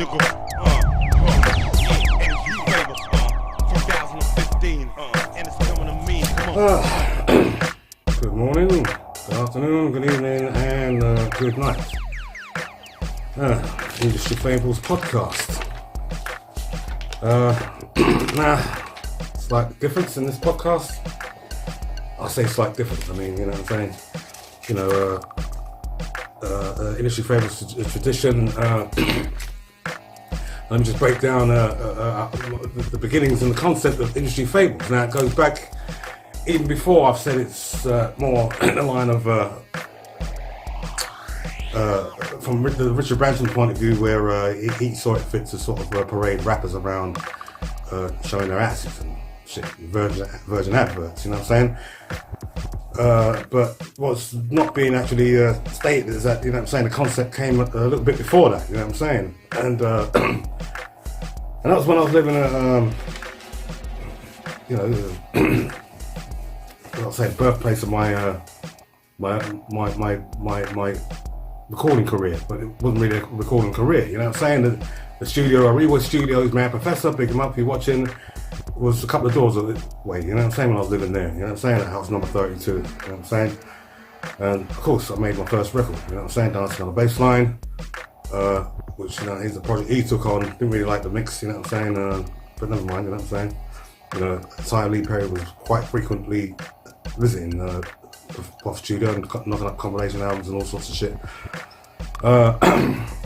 nigga. Fables, 2015, and it's coming to me. Come on. Good morning, good afternoon, good evening, and good night. Industry Fables podcast. Now, slight difference in this podcast. I say slight difference. I mean, you know what I'm saying. You know, Industry Fables tradition. Let me just break down the beginnings and the concept of Industry Fables. Now, it goes back even before. I've said it's more in the line of from the Richard Branson point of view, where he saw it fit to sort of parade rappers around showing their asses and shit, virgin adverts, you know what I'm saying? But what's not being actually stated is that, you know what I'm saying, the concept came a little bit before that, you know what I'm saying? And and that was when I was living at, you know, I'll say birthplace of my recording career, but it wasn't really a recording career, you know what I'm saying? The studio, Ariwa Studios, man, Professor, big him up, you're watching, was a couple of doors away, you know what I'm saying, when I was living there, you know what I'm saying, at house number 32, you know what I'm saying? And of course, I made my first record, you know what I'm saying, dancing on the bass line, which, you know, here's the project he took on, didn't really like the mix, you know what I'm saying, but never mind, you know what I'm saying? You know, Ty Lee Perry was quite frequently visiting Prof Studio and knocking up compilation albums and all sorts of shit.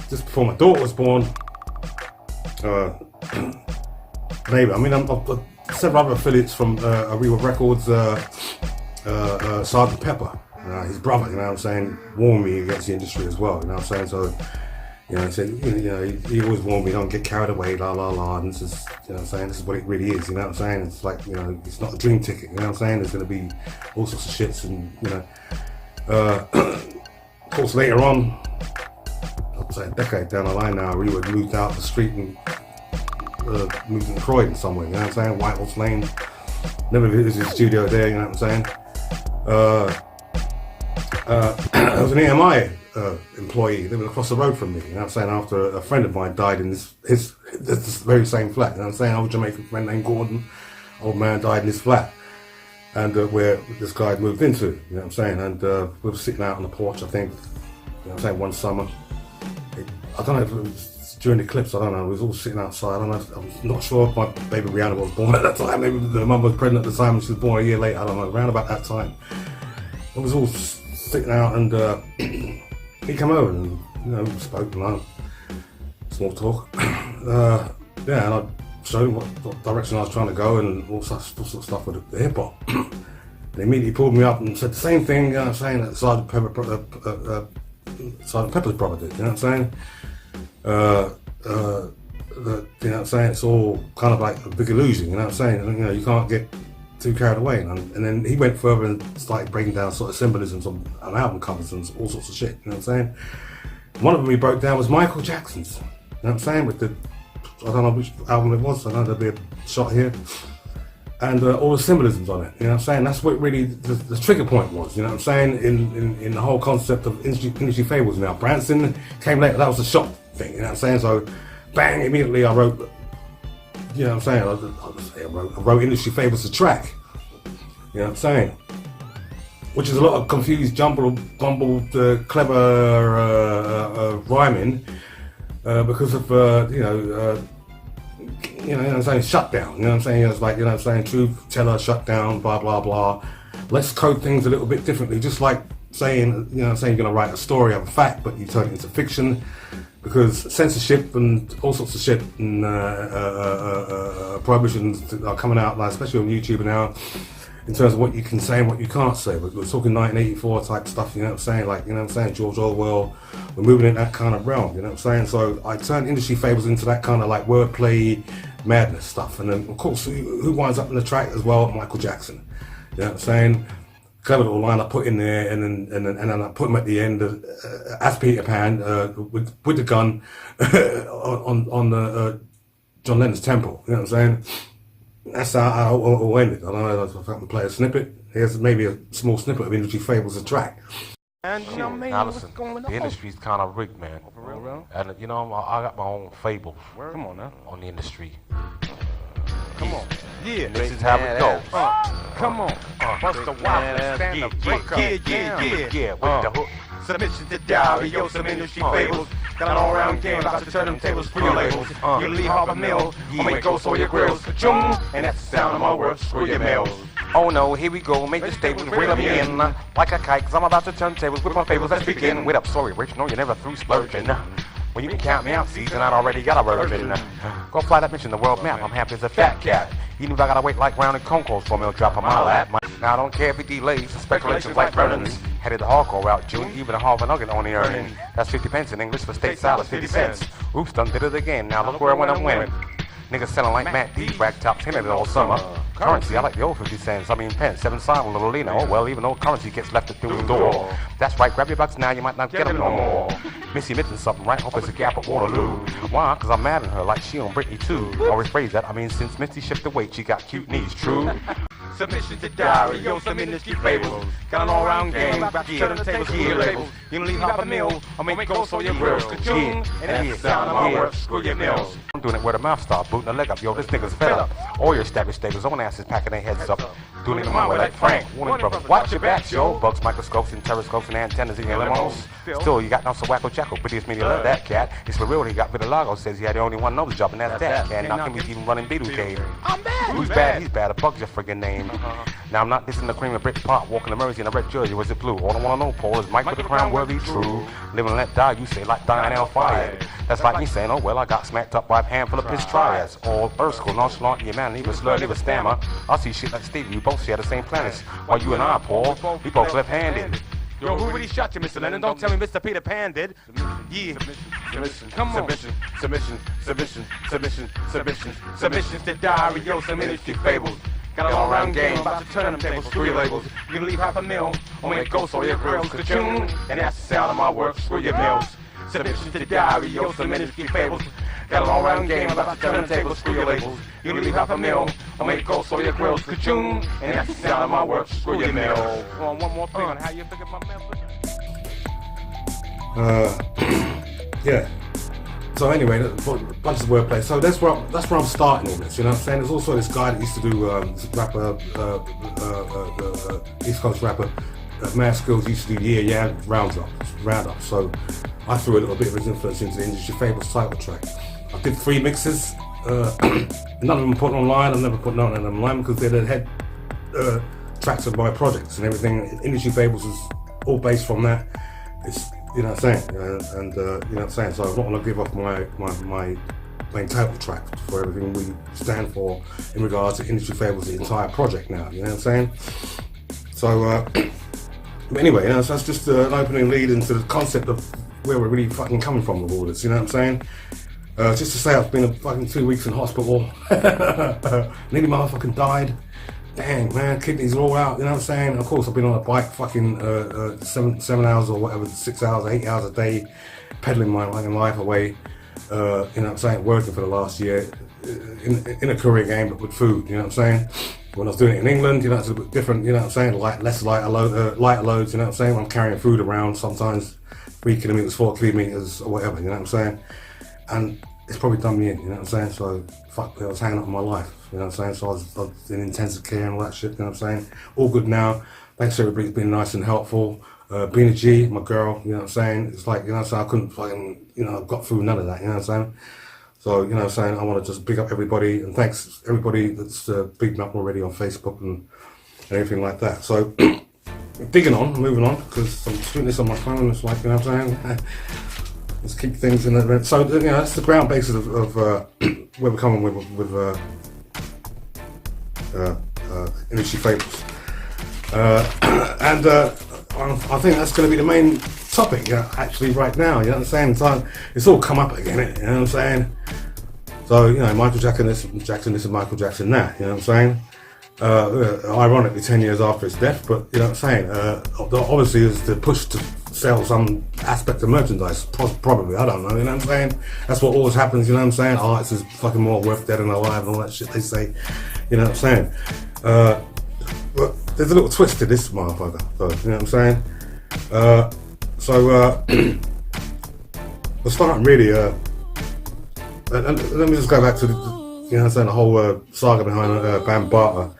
Just before my daughter was born, maybe, I mean, I've got several other affiliates from Ariwa Records, Sergeant Pepper, his brother, you know what I'm saying, warned me against the industry as well, you know what I'm saying, so, you know, he said, you know, he always warned me, don't get carried away, la la la, and this is, you know what I'm saying, this is what it really is, you know what I'm saying, it's like, you know, it's not a dream ticket, you know what I'm saying, there's going to be all sorts of shits, and, you know, of course, later on, I'd say a decade down the line now, we would moved out the street and moved in Croydon somewhere, you know what I'm saying, White Horse Lane, never visited the studio there, you know what I'm saying, I was an EMI employee living across the road from me, you know what I'm saying, after a friend of mine died in this very same flat, you know what I'm saying, old Jamaican friend named Gordon, old man died in his flat, and where this guy had moved into, you know what I'm saying, and we were sitting out on the porch, I think, you know what I'm saying, one summer, I don't know if it was during the eclipse, I don't know, we was all sitting outside, I don't know, I'm not sure if my baby Rihanna was born at that time, maybe the mum was pregnant at the time and she was born a year later, I don't know, around about that time. It was all sitting out and he came over and, you know, spoke and small talk. Yeah, and I showed him what direction I was trying to go and all sorts of stuff with the hip hop. And he immediately pulled me up and said the same thing, you know what I'm saying, that Sergeant Pepper's brother did, you know what I'm saying? You know what I'm saying, it's all kind of like a big illusion, you know what I'm saying? You know, you can't get too carried away, and then he went further and started breaking down sort of symbolisms on album covers and all sorts of shit, you know what I'm saying? One of them he broke down was Michael Jackson's, you know what I'm saying, with the, I don't know which album it was, I know there'll be a shot here, and all the symbolisms on it, you know what I'm saying? That's what really the trigger point was, you know what I'm saying, in the whole concept of Industry Fables. Now, Branson came later, that was the shot thing, you know what I'm saying, so bang, immediately I wrote, you know what I'm saying, I wrote Industry Fables the track, you know what I'm saying, which is a lot of confused, bumbled, clever rhyming because of, you know what I'm saying, shutdown, you know what I'm saying, it's like, you know what I'm saying, truth teller, shutdown, blah, blah, blah. Let's code things a little bit differently, just like saying, you know what I'm saying, you're going to write a story of a fact, but you turn it into fiction, because censorship and all sorts of shit and prohibitions are coming out, like, especially on YouTube now, in terms of what you can say and what you can't say. We're talking 1984 type stuff, you know what I'm saying, like, you know what I'm saying, George Orwell, we're moving in that kind of realm, you know what I'm saying, so I turned Industry Fables into that kind of like wordplay madness stuff, and then of course who winds up in the track as well? Michael Jackson, you know what I'm saying. Clever little line I put in there, and then I put him at the end as Peter Pan with the gun on the John Lennon's temple. You know what I'm saying? That's how it all ended. I don't know if I can play a snippet. Here's maybe a small snippet of Industry Fables, a track. And you know what I mean? Now What's listen, going the on? industry's kind of rigged, man. For real? And you know, I got my own fables Come on now. on the industry. Come on. Yeah. This is how it goes. Come on. Bust the wop and stand up. Yeah, with the hook. Submission to diary, yo, some industry fables. Got an all-around game, about to turn them tables for your labels. You leave half a meal, I'll make ghosts for your grills. Ka-choom, and that's the sound of my words, screw your mails. Oh no, here we go, make the stables, reel me in. Like a kite, cause I'm about to turn tables with my fables, let's begin. Wait up, sorry, Rich, no, you never threw splurging. When you can count me out, season, I'd already got a virgin. Go fly that mission, the world map, I'm happy as a fat cat. Even if I gotta wait like round and Concourse for me to drop on my lap. Now I don't care if it delays, speculations like burnings. Headed the hardcore route, June, even a half a nugget on the earning. That's 50 pence in English for state salads, 50 cents. Oops, done did it again, now look where I went, I'm winning. Niggas selling like Matt D, rack tops, hinted it all summer. Currency, I like the old 50 cents, I mean pence, 7 sign, little Lena. Oh well, even though currency gets left through the door. That's right, grab your bucks now, you might not get them no more. Missy Mitchell something, right? Hope it's a gap at Waterloo. Why? Cause I'm mad at her like she on Britney too. Always phrase that, I mean since Misty shifted weight, she got cute knees, true. Submission to diary, yo, some industry fables. Got an all-round game, about to turn the tables for your labels. You leave half a meal, I'll make ghosts for your grills. Ka-choom, and that's the sound of my words, screw your mills. I'm doing it where the mouth start booting the leg up. Yo, this nigga's fed up. All your established stables, own asses packing their heads up. Doing it my way like Frank. Warning brothers, watch your backs, yo. Bugs, microscopes, and telescopes and antennas in your limos. Still, you got no so wacko jacko, but it's me to love that cat. It's for real, he got vitiligo, says he had the only one nose job, and that's that. Can't knock him, he's even running Beetle Cave. I'm bad. Who's bad? He's bad. A bug's your friggin' name. Now I'm not dissing the cream of Brit Pop, walking to Mersey in a red jersey, was it blue? All I wanna know, Paul, is Mike with the crown worthy true? Live and let die, you say like dying out fire. That's like me saying, oh well, I got smacked up by a handful of piss triads. All earth school, nonchalant, your man, neither slur, neither stammer. I see shit like Stevie, we both share the same planets. While you and I, Paul, we both left-handed. Yo, who really shot you, Mr. Lennon? Don't tell me Mr. Peter Pan did. Yeah. Submission, Come on. Submissions to diary, yo, some industry fables. Got an all-round game, about to turn them tables, screw your labels. You can leave half a meal, or make ghosts for your grills. Ka-choom, and that's the sound of my work, screw your mills. Submissions to diary, yo, some industry fables. Got an all-round game, about to turn them tables, screw your labels. You can leave half a meal, or make ghosts for your grills. Ka-choom, and that's the sound of my work, screw your mills. One more thing on how you think of my mills. Yeah. So anyway, bunch of wordplay. So that's where I'm starting all this. You know what I'm saying? There's also this guy that used to do this rapper, East Coast rapper, Mad Skills used to do yeah roundup. So I threw a little bit of his influence into the industry Fables title track. I did 3 mixes. None of them put online. I've never put none of them online because they're the head tracks of my projects and everything. Industry Fables is all based from that. It's, you know what I'm saying, and you know what I'm saying. So I'm not going to give off my main title track for everything we stand for in regards to Industry Fables, the entire project now. You know what I'm saying? So, but anyway, you know, so that's just an opening lead into the concept of where we're really fucking coming from with all this. You know what I'm saying? Just to say, I've been a fucking 2 weeks in hospital. Nearly motherfucking died. Dang, man, kidneys are all out, you know what I'm saying? Of course, I've been on a bike fucking 7 hours or whatever, 6 hours, 8 hours a day, peddling my fucking life away, you know what I'm saying, working for the last year in a career game, but with food, you know what I'm saying? When I was doing it in England, you know, it's a bit different, you know what I'm saying, less lighter loads, you know what I'm saying? I'm carrying food around, sometimes 3 kilometers, 4 kilometers, or whatever, you know what I'm saying? And it's probably done me in, you know what I'm saying? So, fuck, I was hanging up on my life, you know what I'm saying? So I was in intensive care and all that shit, you know what I'm saying? All good now. Thanks to everybody, it's been nice and helpful. Being a G, my girl, you know what I'm saying? It's like, you know what I'm saying? I couldn't fucking, you know, I got through none of that, you know what I'm saying? So, you know what I'm saying? I want to just big up everybody, and thanks everybody that's bigged me up already on Facebook and everything like that. So, moving on, because I'm shooting this on my phone, it's like, you know what I'm saying? Let's keep things in the... So, you know, that's the ground basis of where we're coming with Industry Fables. And I think that's going to be the main topic, you know, actually right now, you know what I'm saying? So it's all come up again, you know what I'm saying? So, you know, Michael Jackson this and Michael Jackson that, you know what I'm saying? Ironically 10 years after his death, but you know what I'm saying? Obviously is the push to sell some aspect of merchandise, probably, I don't know, you know what I'm saying? That's what always happens, you know what I'm saying? Arts is fucking more worth dead than alive and all that shit they say, you know what I'm saying? But there's a little twist to this motherfucker, so, you know what I'm saying? we're starting really. Let me just go back to the, the whole saga behind Van Barter.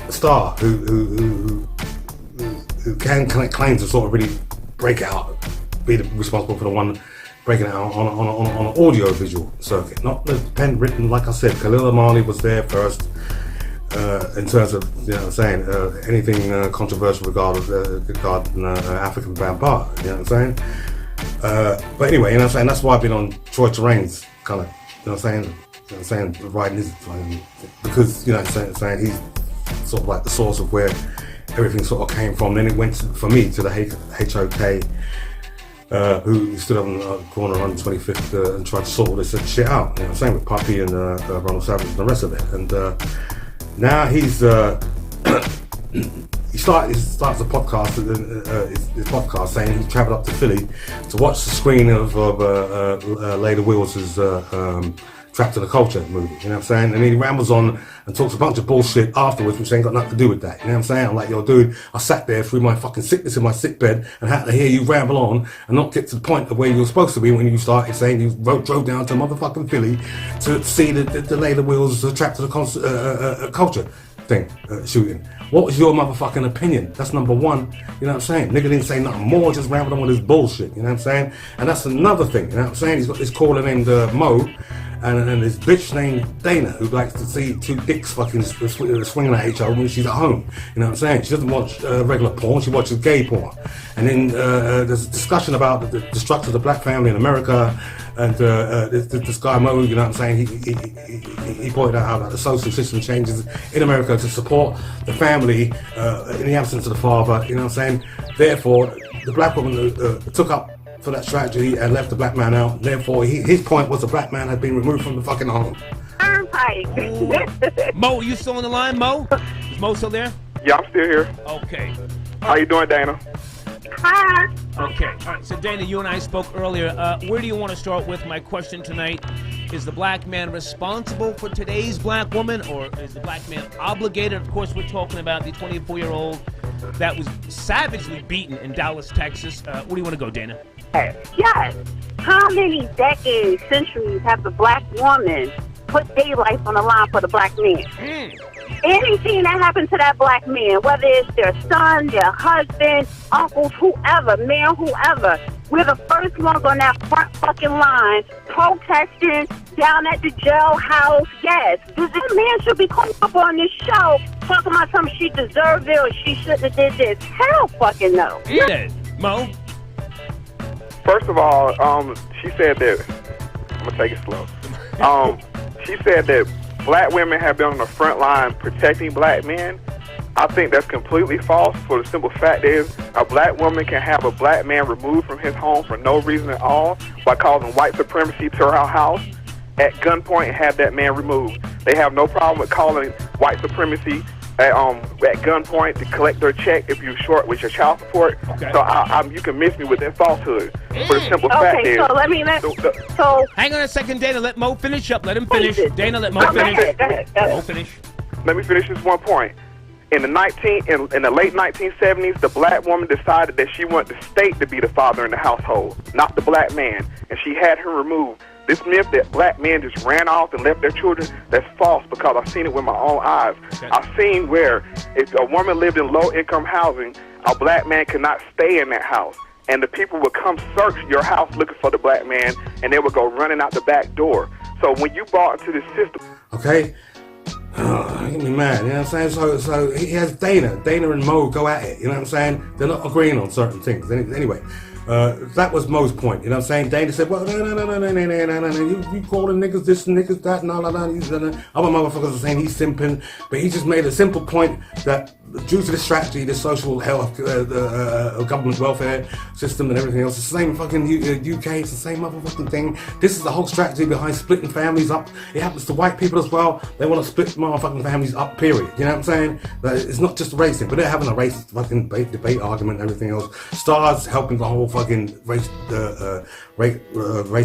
Star, who can claim to sort of really break out, be responsible for the one breaking it out on an audio visual circuit, not the pen written. Like I said, Khalil Amali was there first in terms of anything controversial regarding African Van Barter. You know what I'm saying? But anyway, you know what I'm saying, that's why I've been on Troi Torain's kind of, you know what I'm saying, writing his, because, you know what I'm saying, he's sort of like the source of where everything sort of came from. Then it went for me to the HOK, who stood up on the corner on 25th and tried to sort all this shit out, you know what I'm saying, with Puppy and Ronald Savage and the rest of it. And now he's he starts a podcast, his podcast, saying he travelled up to Philly to watch the screening of Leda Wills' Trapped to the Culture movie, you know what I'm saying? And he rambles on and talks a bunch of bullshit afterwards, which ain't got nothing to do with that, you know what I'm saying? I'm like, yo, dude, I sat there through my fucking sickness in my sick bed and had to hear you ramble on and not get to the point of where you were supposed to be when you started saying you drove down to motherfucking Philly to see the Leda Wills' Trapped to the Culture thing, shooting. What was your motherfucking opinion? That's number one, you know what I'm saying? Nigga didn't say nothing more, just rambled on with his bullshit, you know what I'm saying? And that's another thing, you know what I'm saying? He's got this caller named Mo, and this bitch named Dana, who likes to see two dicks fucking swinging at each other when she's at home, you know what I'm saying? She doesn't watch regular porn, she watches gay porn. And then there's a discussion about the destruction of the black family in America, and this guy Mo, you know what I'm saying, he pointed out how the social system changes in America to support the family in the absence of the father, you know what I'm saying? Therefore, the black woman took up for that strategy and left the black man out. Therefore, his point was the black man had been removed from the fucking home. Mo, are you still on the line, Mo? Is Mo still there? Yeah, I'm still here. Okay. How you doing, Dana? Hi. Okay. All right. So, Dana, you and I spoke earlier. Where do you want to start with? My question tonight, is the black man responsible for today's black woman, or is the black man obligated? Of course, we're talking about the 24-year-old that was savagely beaten in Dallas, Texas. Where do you want to go, Dana? Yes. How many decades, centuries have the black woman put their life on the line for the black man? Anything that happened to that black man, whether it's their son, their husband, uncles, whoever, man, whoever, we're the first ones on that front fucking line protesting down at the jailhouse. Yes, this man should be coming up on this show talking about something she deserved it or she shouldn't have did this. Hell fucking no. Yeah. Mo? First of all, she said that, I'm gonna take it slow. She said that black women have been on the front line protecting black men. I think that's completely false, for the simple fact is a black woman can have a black man removed from his home for no reason at all by causing white supremacy to her house at gunpoint and have that man removed. They have no problem with calling white supremacy at gunpoint to collect their check if you're short with your child support. Okay. So you can miss me with that falsehood. For the simple fact is... Okay, so let me... So... Hang on a second, Dana. Let Mo finish up. Let him finish. Dana, let Mo finish. Go ahead. Mo finish. Let me finish this one point. In the late 1970s, the black woman decided that she wanted the state to be the father in the household, not the black man, and she had him removed. This myth that black men just ran off and left their children, that's false, because I've seen it with my own eyes. Okay. I've seen where if a woman lived in low-income housing, a black man could not stay in that house. And the people would come search your house looking for the black man, and they would go running out the back door. So when you bought into this system... Okay? Get me mad, you know what I'm saying? So he has Dana and Mo go at it, you know what I'm saying? They're not agreeing on certain things. Anyway, that was Mo's point, you know what I'm saying? Dana said, well, no, you calling niggas this and niggas that, no. Other motherfuckers are saying he's simping, but he just made a simple point that due to the strategy, the social health, government welfare system and everything else, it's the same fucking UK, it's the same motherfucking thing. This is the whole strategy behind splitting families up. It happens to white people as well. They want to split motherfucking families up, period. You know what I'm saying? It's not just racing, but they're having a racist fucking debate argument and everything else. Stars helping the whole fucking race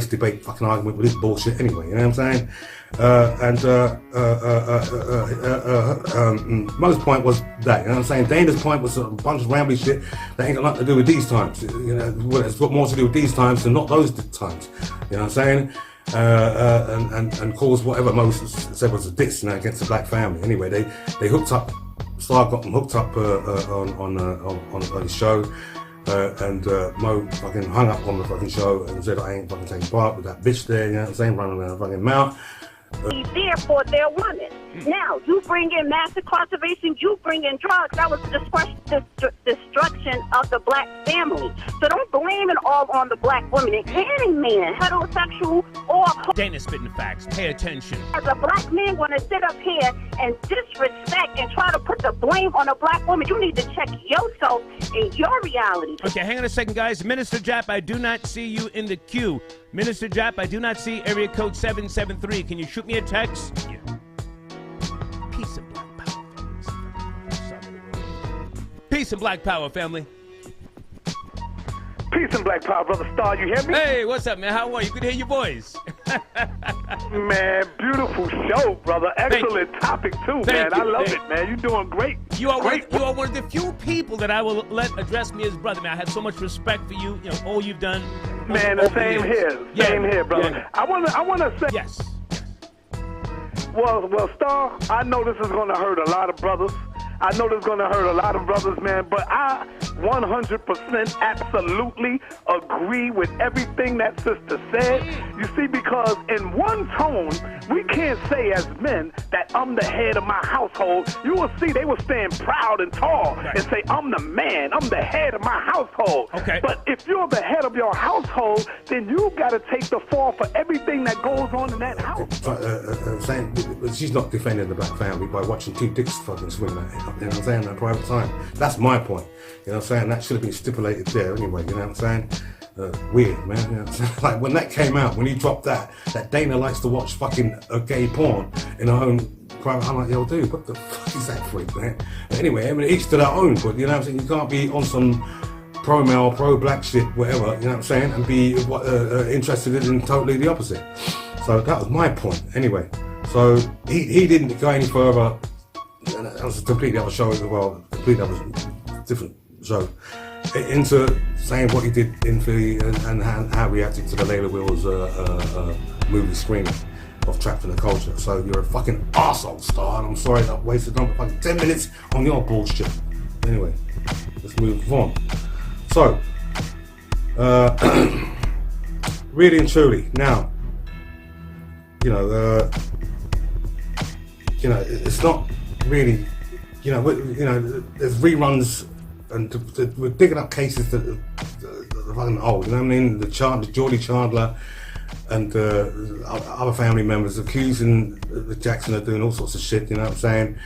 debate fucking argument with this bullshit anyway, you know what I'm saying? Mo's point was that, you know what I'm saying? Dana's point was a bunch of rambly shit that ain't got nothing to do with these times. You know, well, it's got more to do with these times than not those times. You know what I'm saying? And caused whatever Mo said was a diss, you know, against the black family. Anyway, they hooked up. Star got them hooked up on his show. And Mo fucking hung up on the fucking show and said, I ain't fucking taking part with that bitch there, you know what I'm saying, running around the fucking mouth. He's there for their women. Now, you bring in massive cultivation, you bring in drugs. That was the destruction of the black family. So don't blame it all on the black woman. Any man, heterosexual or... Dana spitting facts. Pay attention. As a black man want to sit up here and disrespect and try to put the blame on a black woman, you need to check yourself and your reality. Okay, hang on a second, guys. Minister Jap, I do not see you in the queue. Minister Jap, I do not see area code 773. Can you shoot me a text? Yeah. Peace and black power. Peace and black power, family. Peace and black power, brother Star. You hear me? Hey, what's up, man? How are you? Good to hear your voice. Man, beautiful show, brother. Excellent topic too, man. I love it, man. You're doing great. You are great. You are one of the few people that I will let address me as brother. Man, I have so much respect for you. You know all you've done. Man, the same here. Same here, brother. Yeah. I wanna say. Yes. Well, Star, I know this is gonna hurt a lot of brothers. I know this is gonna hurt a lot of brothers, man, but I 100% absolutely agree with everything that sister said. You see, because in one tone, we can't say as men that I'm the head of my household. You will see they will stand proud and tall and say, I'm the man, I'm the head of my household. Okay. But if you're the head of your household, then you got to take the fall for everything that goes on in that house. Saying she's not defending the black family by watching two dicks fucking swing at it. You know what I'm saying? At private time. That's my point. You know what I'm saying? That should have been stipulated there anyway. You know what I'm saying? Weird, man. You know what I'm saying? Like when that came out, when he dropped that Dana likes to watch fucking gay porn in her own private. I'm like, yo, dude, what the fuck is that freak, man? But anyway, I mean, each to their own. But you know what I'm saying? You can't be on some pro-male, pro-black shit, whatever. You know what I'm saying? And be interested in totally the opposite. So that was my point. Anyway, so he didn't go any further. And that was a completely other show as well, completely other different show, into saying what he did in Philly and how he reacted to the Layla Wills movie screening of Trapped in the Culture. So you're a fucking arsehole, Star, and I'm sorry that I wasted another fucking 10 minutes on your bullshit. Anyway, let's move on. So, really and truly, now, it's not really, there's reruns, and we're digging up cases that are fucking old. You know what I mean? The Geordie Chandler and other family members accusing Jackson of doing all sorts of shit. You know what I'm saying?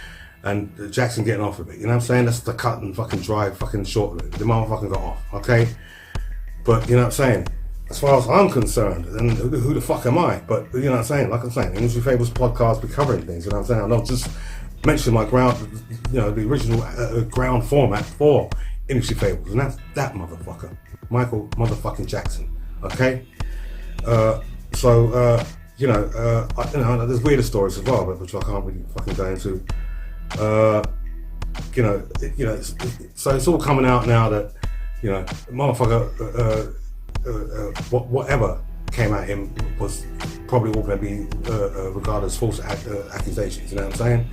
And Jackson getting off of it. You know what I'm saying? That's the cut and fucking dry fucking short of it. The motherfucker got off. Okay, but you know what I'm saying? As far as I'm concerned, and who the fuck am I? But you know what I'm saying? Like I'm saying, Industry Fables podcast, be covering things. You know what I'm saying? I don't just mention my ground, the original ground format for Industry Fables, and that's that motherfucker, Michael motherfucking Jackson. Okay, there's weirder stories as well, but which I can't really fucking go into. So it's all coming out now that motherfucker. Whatever came at him was probably all going to be regarded as false accusations. You know what I'm saying?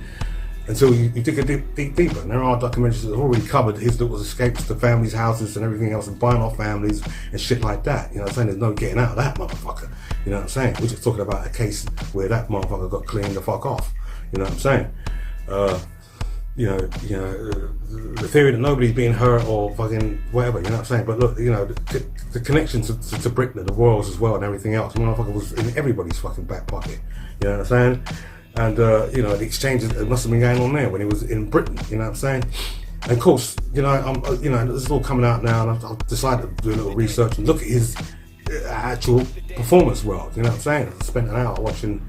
Until you dig a deep deeper, and there are documentaries that have already covered his little escapes to families' houses and everything else, and buying off families and shit like that. You know what I'm saying? There's no getting out of that motherfucker. You know what I'm saying? We're just talking about a case where that motherfucker got cleaned the fuck off. You know what I'm saying? The theory that nobody's being hurt or fucking whatever, you know what I'm saying? But look, the connection to Britain, the royals as well and everything else, the motherfucker was in everybody's fucking back pocket, you know what I'm saying? And, the exchanges that must have been going on there when he was in Britain, you know what I'm saying? And of course, this is all coming out now, and I've decided to do a little research and look at his actual performance world, you know what I'm saying? I spent an hour watching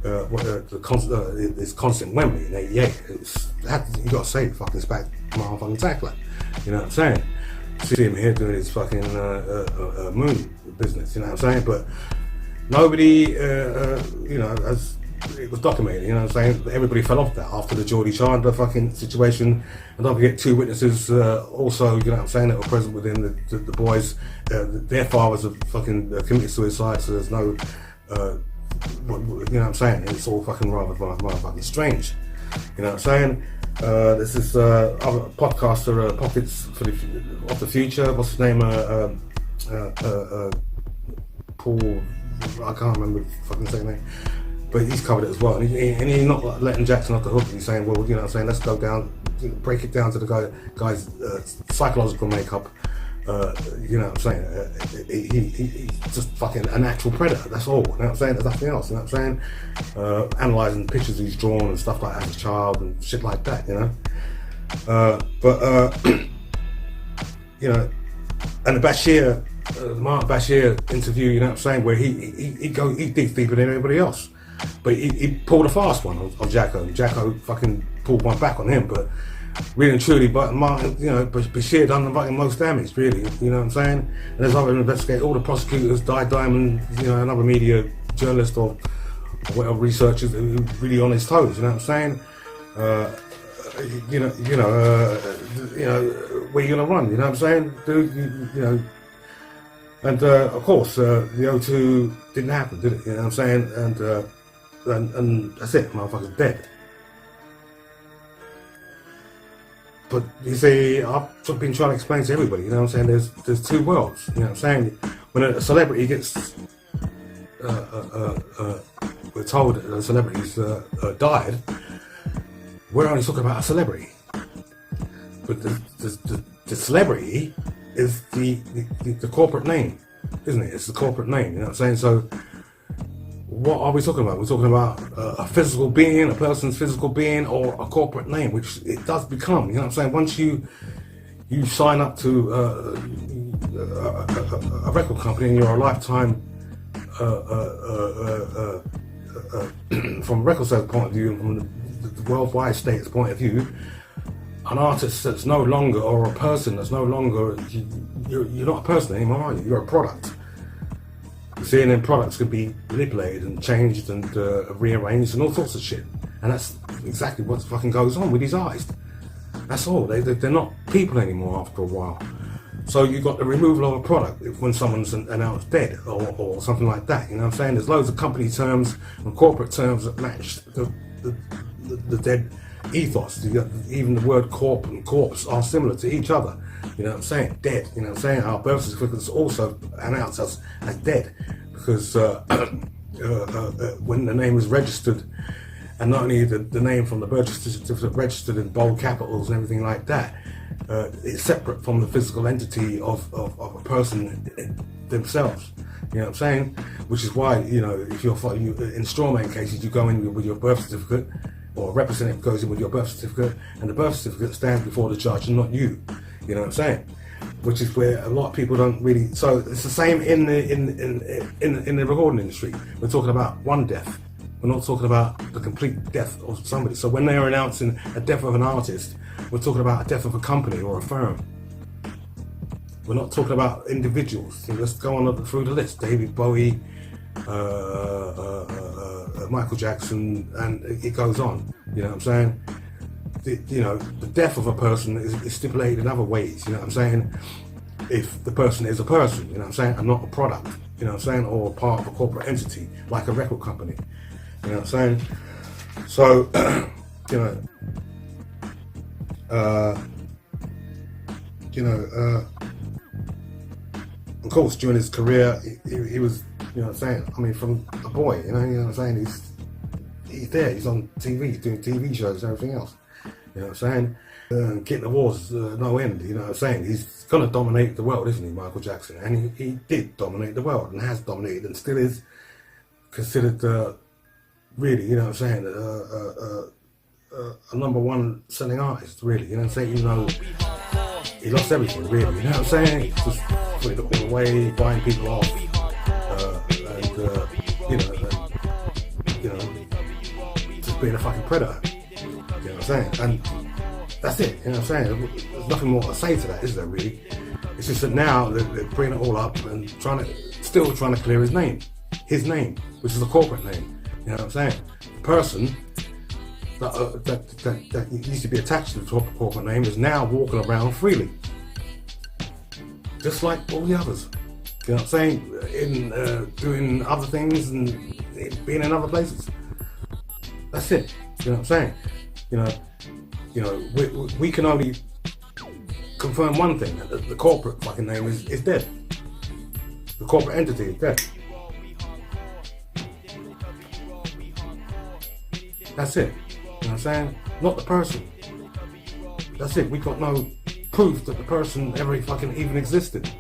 it's constant Wembley in '88. You got to say fucking Spack motherfucking tackler. You know what I'm saying? See him here doing his fucking moon business. You know what I'm saying? But nobody, has it was documented, you know what I'm saying? Everybody fell off that after the Geordie Chandler fucking situation. And don't forget 2 witnesses also, you know what I'm saying, that were present within the boys. Their fathers have fucking committed suicide, so there's no, you know what I'm saying? It's all fucking rather fucking strange. You know what I'm saying? This is other podcaster, Pockets of the Future. What's his name? Paul, I can't remember the fucking second name. But he's covered it as well. And he's not letting Jackson off the hook. He's saying, well, you know what I'm saying, let's go down, break it down to the guy's psychological makeup. You know what I'm saying? He's just fucking a natural predator, that's all. You know what I'm saying? There's nothing else, you know what I'm saying? Analysing pictures he's drawn and stuff like that as a child and shit like that, you know? You know, and the Bashir, Mark Bashir interview, you know what I'm saying, where he digs deeper than everybody else. But he pulled a fast one on Jacko. Jacko fucking pulled one back on him, but really and truly, but Martin, you know, Bashir done the fucking most damage, really, you know what I'm saying? And there's other investigators, all the prosecutors, Diamond, you know, another media journalist or whatever researchers who really on his toes, you know what I'm saying? You know, where you gonna run, you know what I'm saying? Dude, you know. And of course, the O2 didn't happen, did it? You know what I'm saying? And that's it, motherfucker's dead. But you see, I've been trying to explain to everybody, you know what I'm saying? There's 2 worlds, you know what I'm saying? When a celebrity gets, we're told that a celebrity's died, we're only talking about a celebrity. But the celebrity is the corporate name, isn't it? It's the corporate name, you know what I'm saying? So what are we talking about? We're talking about a physical being, a person's physical being, or a corporate name, which it does become, you know what I'm saying? Once you sign up to a record company and you're a lifetime, from a record sales point of view, and from the worldwide status point of view, an artist that's no longer, or a person that's no longer, you're not a person anymore, are you? You're a product. You see, and then products can be manipulated and changed and rearranged and all sorts of shit. And that's exactly what fucking goes on with these artists. That's all. They're not people anymore after a while. So you've got the removal of a product when someone's announced dead or something like that. You know what I'm saying? There's loads of company terms and corporate terms that match the dead ethos. Even the word corp and corpse are similar to each other. You know what I'm saying? Dead. You know what I'm saying? Our birth certificates also announce us as dead because when the name is registered, and not only the name from the birth certificate registered in bold capitals and everything like that, it's separate from the physical entity of a person themselves. You know what I'm saying? Which is why, you know, if you're in strawman cases, you go in with your birth certificate, or a representative goes in with your birth certificate, and the birth certificate stands before the judge and not you. You know what I'm saying? Which is where a lot of people don't really. So it's the same in the recording industry. We're talking about one death. We're not talking about the complete death of somebody. So when they're announcing a death of an artist, we're talking about a death of a company or a firm. We're not talking about individuals. So let's go on through the list. David Bowie, Michael Jackson, and it goes on. You know what I'm saying? The death of a person is stipulated in other ways. You know what I'm saying? If the person is a person, you know what I'm saying, and not a product. You know what I'm saying? Or part of a corporate entity, like a record company. You know what I'm saying? So, of course, during his career, he was, you know what I'm saying? I mean, from a boy, you know what I'm saying? He's there, he's on TV, he's doing TV shows and everything else. You know what I'm saying? Getting awards, no end, you know what I'm saying? He's going to dominate the world, isn't he, Michael Jackson? And he did dominate the world and has dominated and still is considered, really, you know what I'm saying, a #1 selling artist, really, you know what I'm saying? Even though he lost everything, really, you know what I'm saying? Just putting it all away, buying people off, just being a fucking predator, you know what I'm saying? And that's it, you know what I'm saying? There's nothing more to say to that, is there, really? It's just that now they're bringing it all up and still trying to clear his name, which is a corporate name. You know what I'm saying? The person that used to be attached to the corporate name is now walking around freely. Just like all the others. You know what I'm saying? In doing other things and being in other places. That's it. You know what I'm saying? You know, we can only confirm one thing, that the corporate fucking name is dead. The corporate entity is dead. That's it. You know what I'm saying? Not the person. That's it. We got no proof that the person ever fucking even existed.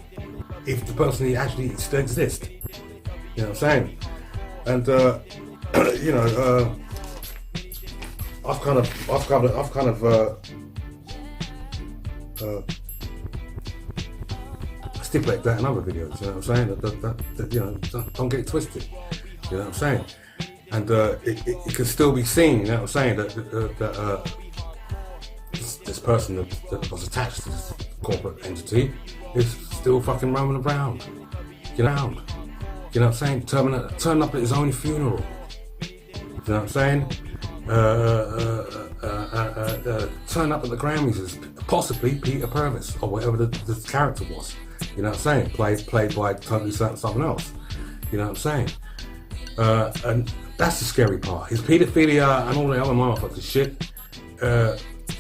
If the person actually still exists. You know what I'm saying? And you know, I've kind of stipulate that in other videos. You know what I'm saying? That you know, don't get it twisted. You know what I'm saying? And it can still be seen. You know what I'm saying? That this person that was attached to this corporate entity is still fucking roaming around. You know what I'm saying? Turn up at his own funeral. You know what I'm saying? Turn up at the Grammys as possibly Peter Purvis or whatever the character was. You know what I'm saying? Played by totally something else. You know what I'm saying? And that's the scary part. His paedophilia and all the other motherfucking shit.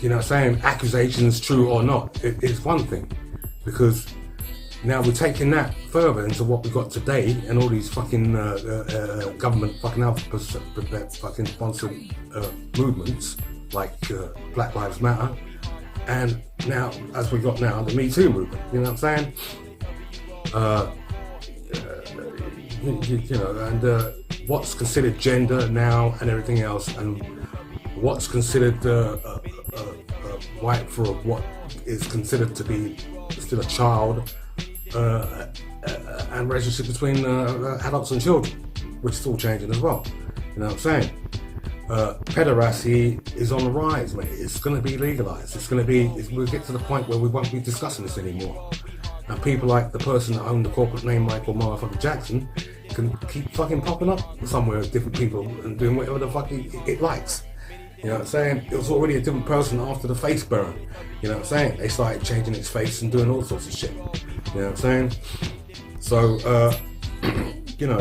You know what I'm saying? Accusations, true or not, it is one thing. Because now we're taking that further into what we got today and all these fucking government fucking fucking sponsored movements like Black Lives Matter, and now as we got now the Me Too movement. You know what I'm saying? You know, and what's considered gender now and everything else, and what's considered right for what is considered to be still a child. And relationship between adults and children, which is all changing as well. You know what I'm saying? Pederasty is on the rise, mate. It's going to be legalized. We'll get to the point where we won't be discussing this anymore. And people like the person that owned the corporate name Michael motherfucking Jackson can keep fucking popping up somewhere with different people and doing whatever the fuck it likes. You know what I'm saying? It was already a different person after the face burn. You know what I'm saying? They started changing its face and doing all sorts of shit. You know what I'm saying? So, you know,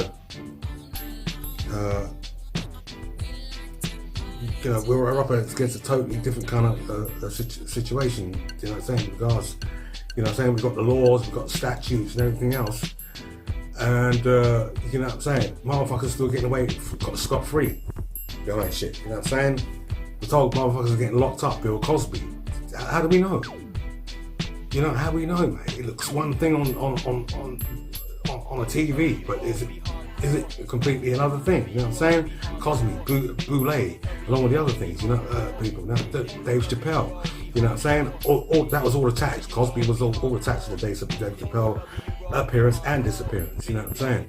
we're up against a totally different kind of situation. You know what I'm saying? Because, you know what I'm saying? We've got the laws, we've got statutes and everything else. And, you know what I'm saying? Motherfuckers still getting away scot-free. You know that shit. You know what I'm saying? We're told motherfuckers are getting locked up, Bill Cosby. How do we know? You know, how do we know, mate? It looks one thing on a TV, but is it completely another thing? You know what I'm saying? Cosby, Boulay, along with the other things, you know, people. Now, Dave Chappelle, you know what I'm saying? All that was all attached. Cosby was all attached to the Dave Chappelle appearance and disappearance, you know what I'm saying?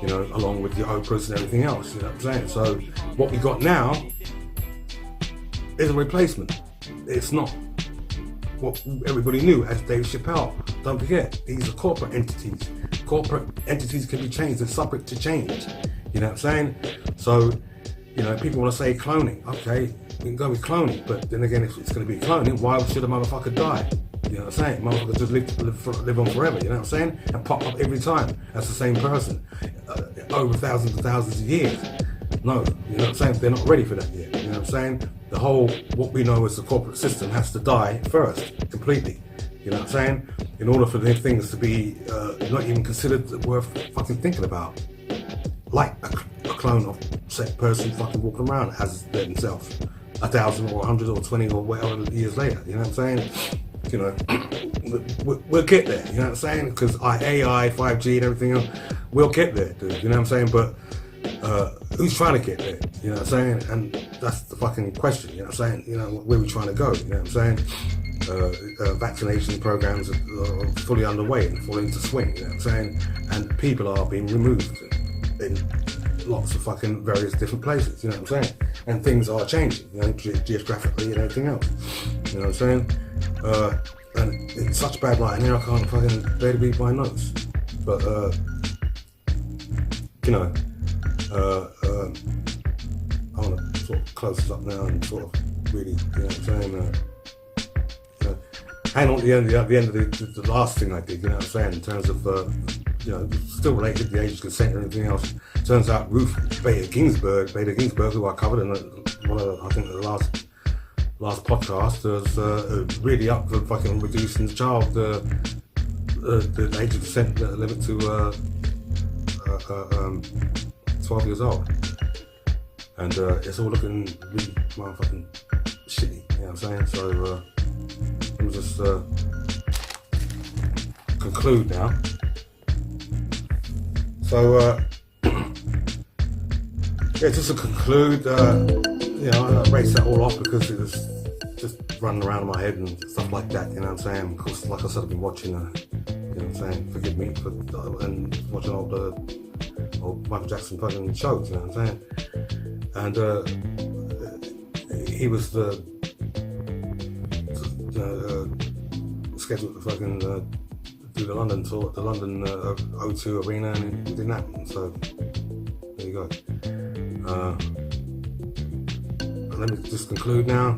You know, along with the Oprahs and everything else, you know what I'm saying? So, what we got now is a replacement. It's not what everybody knew as Dave Chappelle. Don't forget, these are corporate entities. Corporate entities can be changed, they're subject to change. You know what I'm saying? So, you know, people want to say cloning. Okay, we can go with cloning, but then again, if it's going to be cloning, why should a motherfucker die? You know what I'm saying? Motherfuckers just live on forever, you know what I'm saying? And pop up every time as the same person. Over thousands and thousands of years. No, you know what I'm saying? They're not ready for that yet. You know what I'm saying? The whole, what we know as the corporate system has to die first, completely. You know what I'm saying? In order for the things to be not even considered worth fucking thinking about. Like a clone of said person fucking walking around as themselves 1,000 or 100 or 20 or whatever years later. You know what I'm saying? You know, we'll get there. You know what I'm saying? Because AI, 5G and everything else, we'll get there, dude. You know what I'm saying? But who's trying to get there? You know what I'm saying? And that's the fucking question. You know what I'm saying? You know, where are we trying to go? You know what I'm saying? Vaccination programs are fully underway and falling into swing. You know what I'm saying? And people are being removed in lots of fucking various different places. You know what I'm saying? And things are changing, you know, geographically and everything else. You know what I'm saying? And it's such bad light in here, I can't fucking barely read my notes. But you know, sort of closes up now and sort of really, you know what I'm saying? And on the end of the last thing I did, you know what I'm saying, in terms of, you know, still related to the age of consent and everything else. Turns out Ruth Bader Ginsburg, who I covered in one of I think the last podcast, was really up for fucking reducing the child the age of consent limit to 12 years old. And it's all looking really motherfucking shitty, you know what I'm saying? So let me just conclude now. So yeah, just to conclude, you know, I race that all off because it was just running around in my head and stuff like that, you know what I'm saying? Of course, like I said, I've been watching, you know what I'm saying, forgive me, and watching old Michael Jackson fucking shows, you know what I'm saying? And he was scheduled to fucking do the London tour, the London O2 Arena, and it didn't happen, so there you go. Let me just conclude now.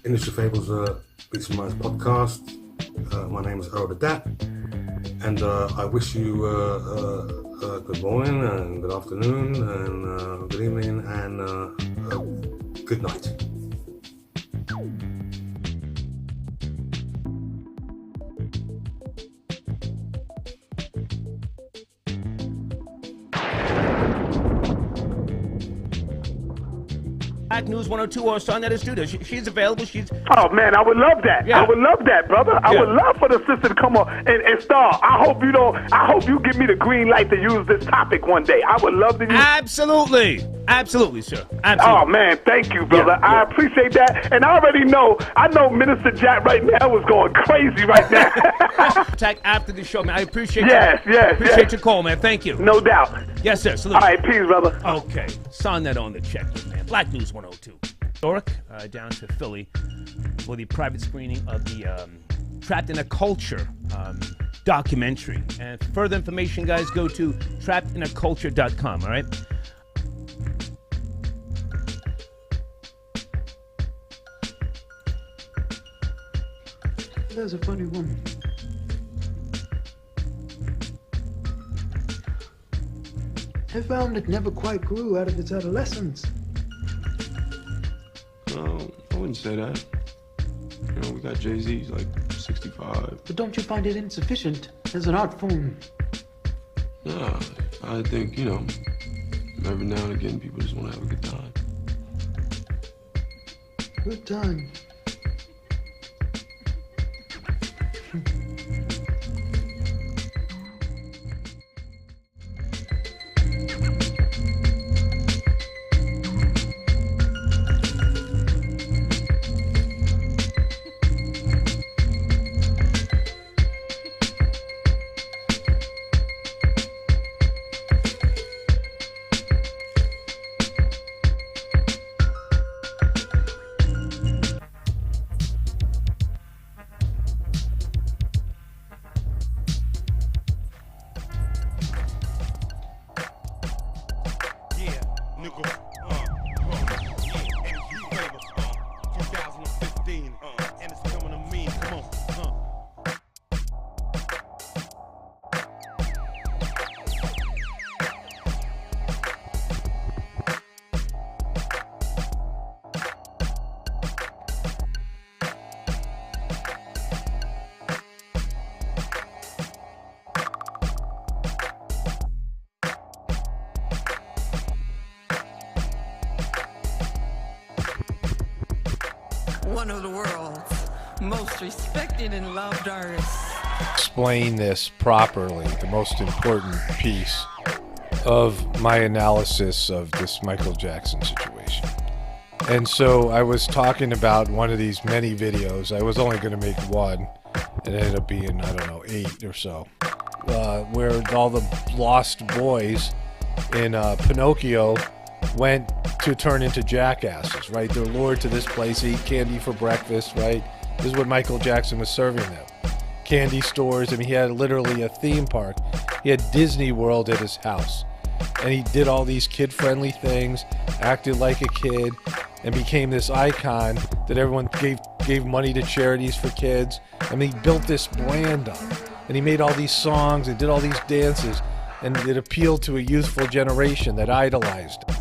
Industry Fables Beats and Minds podcast. My name is Earl the Dat, and I wish you good morning and good afternoon and good evening and good night. News 102 or son at his studio. She's available. She's. Oh man, I would love that. Yeah. I would love that, brother. I would love for the sister to come on and star. I hope you give me the green light to use this topic one day. I would love to use. Absolutely, sir. Absolutely. Oh man, thank you, brother. Yeah. I appreciate that, and I already know. I know Minister Jack right now is going crazy right now. Attack after the show, man. I appreciate. Yes. Appreciate your call, man. Thank you. No doubt. Yes, sir. Salute. All right, peace, brother. Okay, sign that on the check, man. Black News 102. Historic, down to Philly for the private screening of the Trapped in a Culture documentary. And for further information, guys, go to trappedinaculture.com, all right? That's a funny woman. I found it never quite grew out of its adolescence. I wouldn't say that. You know, we got Jay-Z's like 65. But don't you find it insufficient as an art form? Nah, I think, you know, every now and again people just want to have a good time. Good time. One of the world's most respected and loved artists. Explain this properly, the most important piece of my analysis of this Michael Jackson situation. And so I was talking about one of these many videos. I was only going to make one. It ended up being, I don't know, 8 or so. Where all the lost boys in Pinocchio went to turn into jackasses, right? They're lured to this place, eat candy for breakfast, right? This is what Michael Jackson was serving them. Candy stores. I mean, he had literally a theme park. He had Disney World at his house. and he did all these kid-friendly things, acted like a kid, and became this icon that everyone gave money to charities for kids. I mean, he built this brand up, and he made all these songs and did all these dances, and it appealed to a youthful generation that idolized him.